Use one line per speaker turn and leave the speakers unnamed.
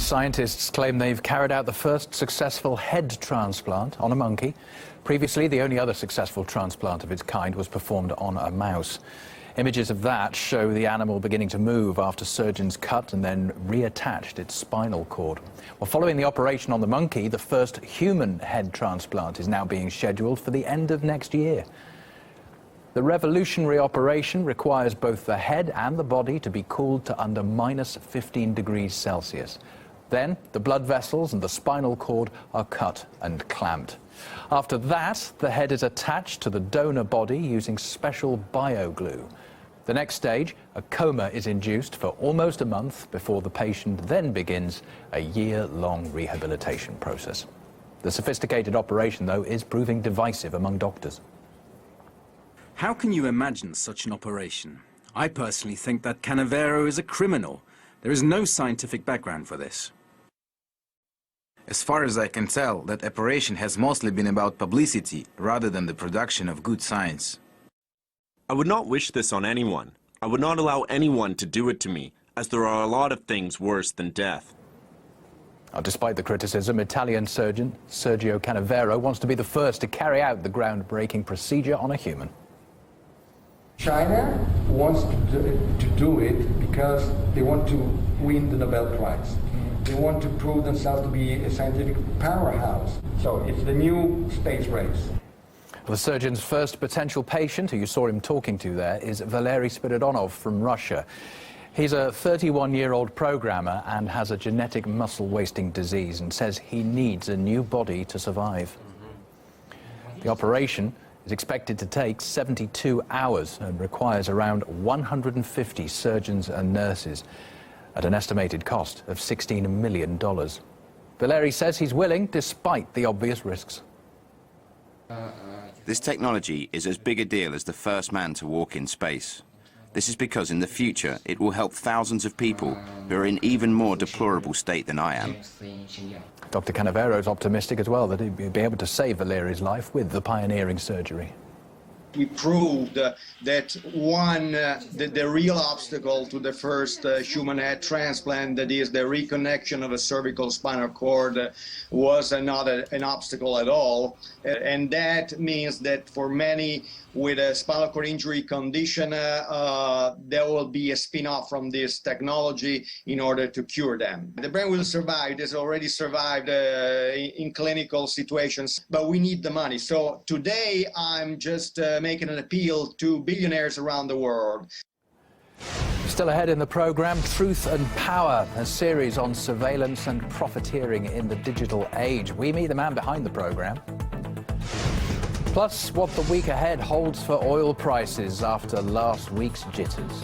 Scientists claim they've carried out the first successful head transplant on a monkey. Previously, the only other successful transplant of its kind was performed on a mouse. Images of that show the animal beginning to move after surgeons cut and then reattached its spinal cord. Well, following the operation on the monkey, the first human head transplant is now being scheduled for the end of next year. The revolutionary operation requires both the head and the body to be cooled to under -15 degrees Celsius. Then the blood vessels and the spinal cord are cut and clamped. After that, the head is attached to the donor body using special bioglue. The next stage, a coma is induced for almost a month before the patient then begins a year-long rehabilitation process. The sophisticated operation, though, is proving divisive among doctors.
How can you imagine such an operation? I personally think that Canavero is a criminal. There is no scientific background for this.
As far as I can tell, that operation has mostly been about publicity rather than the production of good science.
I would not wish this on anyone. I would not allow anyone to do it to me, as there are a lot of things worse than death.
Despite the criticism, Italian surgeon Sergio Canavero wants to be the first to carry out the groundbreaking procedure on a human.
China wants to do it because they want to win the Nobel Prize. They want to prove themselves to be a scientific powerhouse. So it's the new space race.
The surgeon's first potential patient, who you saw him talking to there, is Valery Spiridonov from Russia. He's a 31-year-old programmer and has a genetic muscle-wasting disease and says he needs a new body to survive. The operation is expected to take 72 hours and requires around 150 surgeons and nurses at an estimated cost of $16 million. Valery says he's willing despite the obvious risks.
This technology is as big a deal as the first man to walk in space. This is because in the future it will help thousands of people who are in even more deplorable state than I am.
Dr. Canavero is optimistic as well that he'll be able to save Valery's life with the pioneering surgery.
We proved that the real obstacle to the first human head transplant, that is the reconnection of a cervical spinal cord, was not an obstacle at all. And that means that for many with a spinal cord injury condition, there will be a spin-off from this technology in order to cure them. The brain will survive. It has already survived in clinical situations, but we need the money. So today I'm just making an appeal to billionaires around the world.
Still ahead in the program, Truth and Power, a series on surveillance and profiteering in the digital age. We meet the man behind the program. Plus, what the week ahead holds for oil prices after last week's jitters.